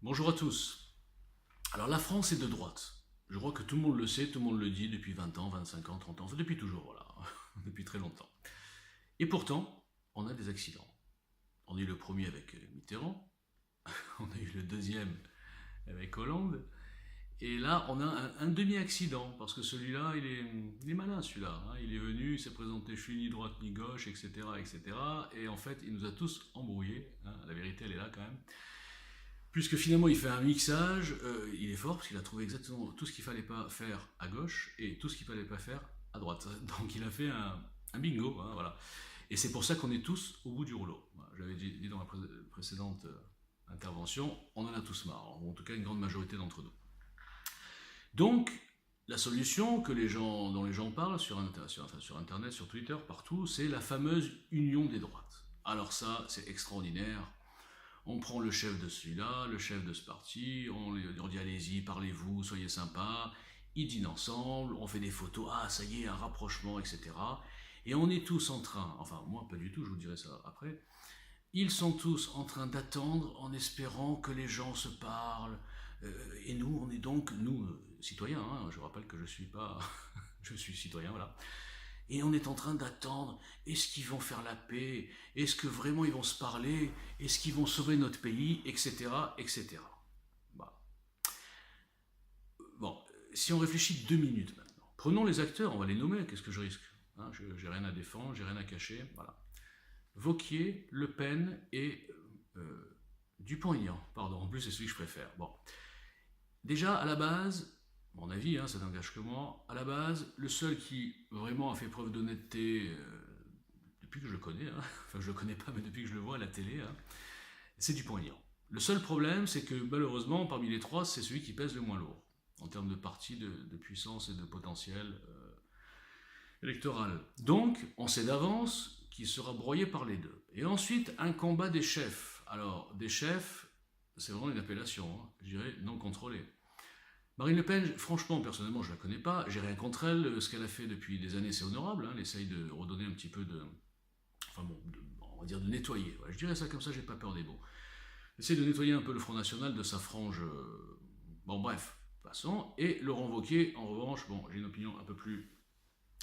Bonjour à tous. Alors la France est de droite. Je crois que tout le monde le sait, tout le monde le dit depuis 20 ans, 25 ans, 30 ans, enfin, depuis toujours, voilà, depuis très longtemps. Et pourtant, on a des accidents. On a eu le premier avec Mitterrand, on a eu le deuxième avec Hollande, et là on a un demi-accident, parce que celui-là, il est malin celui-là. Hein. Il est venu, il s'est présenté, je suis ni droite ni gauche, etc., etc. Et en fait, il nous a tous embrouillés. Hein. La vérité, elle est là quand même. Puisque finalement il fait un mixage, il est fort parce qu'il a trouvé exactement tout ce qu'il fallait pas faire à gauche et tout ce qu'il fallait pas faire à droite. Donc il a fait un bingo, hein, voilà. Et c'est pour ça qu'on est tous au bout du rouleau. Voilà, j'avais dit dans la précédente intervention, on en a tous marre, ou en tout cas une grande majorité d'entre nous. Donc la solution dont les gens parlent sur Internet, sur Twitter, partout, c'est la fameuse union des droites. Alors ça, c'est extraordinaire. On prend le chef de celui-là, le chef de ce parti, on dit allez-y, parlez-vous, soyez sympas, ils dînent ensemble, on fait des photos, ah ça y est, un rapprochement, etc. Et on est tous en train, enfin moi pas du tout, je vous dirai ça après, ils sont tous en train d'attendre en espérant que les gens se parlent, et nous, on est donc, nous, citoyens, hein, je rappelle que je suis pas, je suis citoyen, voilà, et on est en train d'attendre, est-ce qu'ils vont faire la paix? Est-ce que vraiment ils vont se parler? Est-ce qu'ils vont sauver notre pays? Etc. etc. Bah. Bon, si on réfléchit 2 minutes maintenant, prenons les acteurs, on va les nommer, qu'est-ce que je risque? Hein, j'ai rien à défendre, j'ai rien à cacher, voilà. Wauquiez, Le Pen et Dupont-Aignan, pardon, en plus c'est celui que je préfère. Bon, déjà à la base, mon avis, hein, ça n'engage que moi, à la base, le seul qui vraiment a fait preuve d'honnêteté depuis que je le connais, hein, enfin je le connais pas, mais depuis que je le vois à la télé, hein, c'est Dupont-Aignan. Le seul problème, c'est que malheureusement, parmi les trois, c'est celui qui pèse le moins lourd, en termes de parti, de puissance et de potentiel électoral. Donc, on sait d'avance qu'il sera broyé par les deux. Et ensuite, un combat des chefs. Alors, des chefs, c'est vraiment une appellation, hein, je dirais non contrôlée. Marine Le Pen, franchement, personnellement, je ne la connais pas, j'ai rien contre elle, ce qu'elle a fait depuis des années, c'est honorable, hein, elle essaye de redonner un petit peu de... Enfin bon, on va dire de nettoyer, ouais, je dirais ça comme ça, j'ai pas peur des mots. Elle essaye de nettoyer un peu le Front National de sa frange... Bon bref, passons. Et Laurent Wauquiez, en revanche, bon, j'ai une opinion un peu plus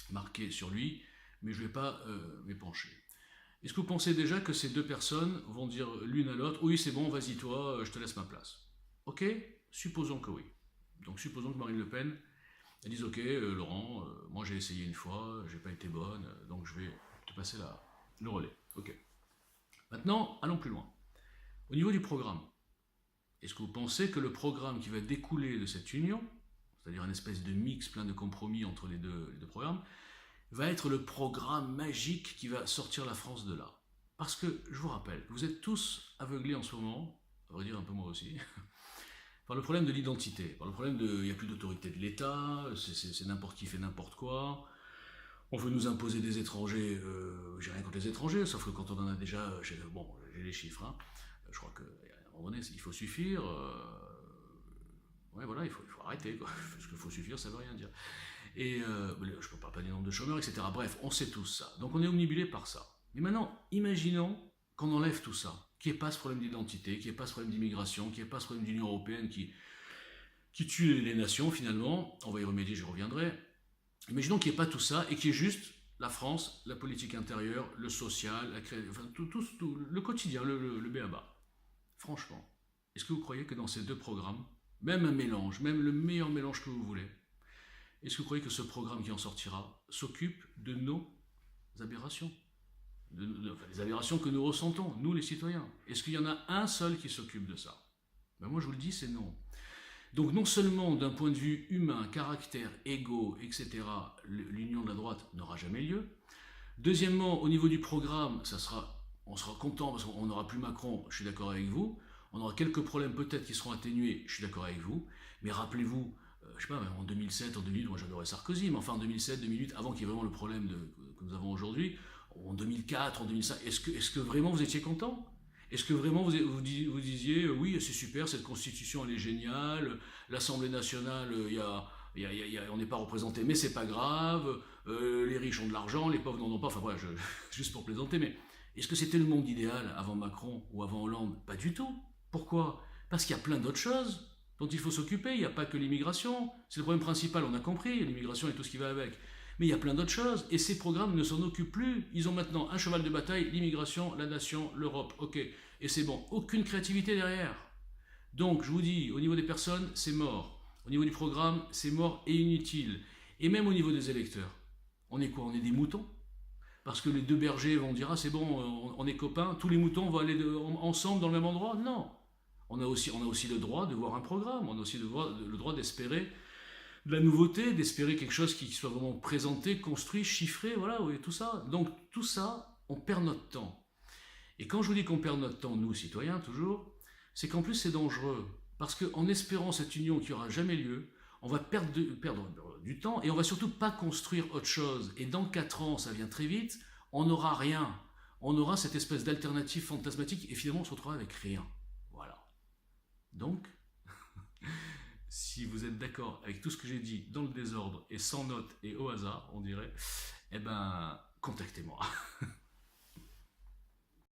marquée sur lui, mais je ne vais pas m'épancher. Est-ce que vous pensez déjà que ces deux personnes vont dire l'une à l'autre, oui c'est bon, vas-y toi, je te laisse ma place? Ok, supposons que oui. Donc supposons que Marine Le Pen, elle dise ok Laurent, moi j'ai essayé une fois, j'ai pas été bonne, donc je vais te passer le relais. Ok. Maintenant, allons plus loin. Au niveau du programme, est-ce que vous pensez que le programme qui va découler de cette union, c'est-à-dire une espèce de mix plein de compromis entre les deux programmes, va être le programme magique qui va sortir la France de là? Parce que, je vous rappelle, vous êtes tous aveuglés en ce moment, à vrai dire un peu moi aussi, par le problème de l'identité, par le problème de il n'y a plus d'autorité de l'État, c'est n'importe qui fait n'importe quoi, on veut nous imposer des étrangers, j'ai rien contre les étrangers, sauf que quand on en a déjà, bon, j'ai les chiffres, hein, je crois qu'à un moment donné, il faut suffire, ouais voilà, il faut arrêter, quoi, parce qu'il faut suffire, ça veut rien dire. Et je ne parle pas du nombre de chômeurs, etc. Bref, on sait tous ça, donc on est omnibulé par ça. Mais maintenant, imaginons qu'on enlève tout ça, qu'il n'y ait pas ce problème d'identité, qu'il n'y ait pas ce problème d'immigration, qu'il n'y ait pas ce problème d'Union Européenne qui tue les nations finalement, on va y remédier, j'y reviendrai. Imaginons qu'il n'y ait pas tout ça et qu'il y ait juste la France, la politique intérieure, le social, enfin, tout, le quotidien, le b.a.-ba. Franchement, est-ce que vous croyez que dans ces deux programmes, même un mélange, même le meilleur mélange que vous voulez, est-ce que vous croyez que ce programme qui en sortira s'occupe de nos aberrations, enfin, les aberrations que nous ressentons, nous les citoyens? Est-ce qu'il y en a un seul qui s'occupe de ça? Ben moi je vous le dis, c'est non. Donc non seulement d'un point de vue humain, caractère, ego, etc., l'union de la droite n'aura jamais lieu. Deuxièmement, au niveau du programme, on sera content parce qu'on n'aura plus Macron, je suis d'accord avec vous. On aura quelques problèmes peut-être qui seront atténués, je suis d'accord avec vous. Mais rappelez-vous, je sais pas, en 2007, en 2008, moi j'adorais Sarkozy, mais enfin en 2007, 2008, avant qu'il y ait vraiment le problème que nous avons aujourd'hui, en 2004, en 2005, est-ce que vraiment vous étiez content? Est-ce que vraiment vous disiez oui c'est super, cette constitution elle est géniale, l'Assemblée nationale on n'est pas représenté mais c'est pas grave, les riches ont de l'argent, les pauvres n'en ont pas, enfin voilà, juste pour plaisanter, mais est-ce que c'était le monde idéal avant Macron ou avant Hollande? Pas du tout. Pourquoi? Parce qu'il y a plein d'autres choses dont il faut s'occuper. Il n'y a pas que l'immigration. C'est le problème principal, on a compris, l'immigration et tout ce qui va avec. Mais il y a plein d'autres choses. Et ces programmes ne s'en occupent plus. Ils ont maintenant un cheval de bataille, l'immigration, la nation, l'Europe. Ok. Et c'est bon. Aucune créativité derrière. Donc, je vous dis, au niveau des personnes, c'est mort. Au niveau du programme, c'est mort et inutile. Et même au niveau des électeurs. On est quoi? On est des moutons? Parce que les deux bergers vont dire, ah c'est bon, on est copains, tous les moutons vont aller ensemble dans le même endroit? Non. On a aussi le droit de voir un programme, on a aussi le droit d'espérer de la nouveauté, d'espérer quelque chose qui soit vraiment présenté, construit, chiffré, voilà, oui, tout ça. Donc tout ça, on perd notre temps. Et quand je vous dis qu'on perd notre temps, nous, citoyens, toujours, c'est qu'en plus c'est dangereux. Parce qu'en espérant cette union qui n'aura jamais lieu, on va perdre du temps et on va surtout pas construire autre chose. Et dans 4 ans, ça vient très vite, on n'aura rien. On aura cette espèce d'alternative fantasmatique et finalement on se retrouvera avec rien. Voilà. Donc, si vous êtes d'accord avec tout ce que j'ai dit dans le désordre et sans note et au hasard, on dirait, eh ben, contactez-moi.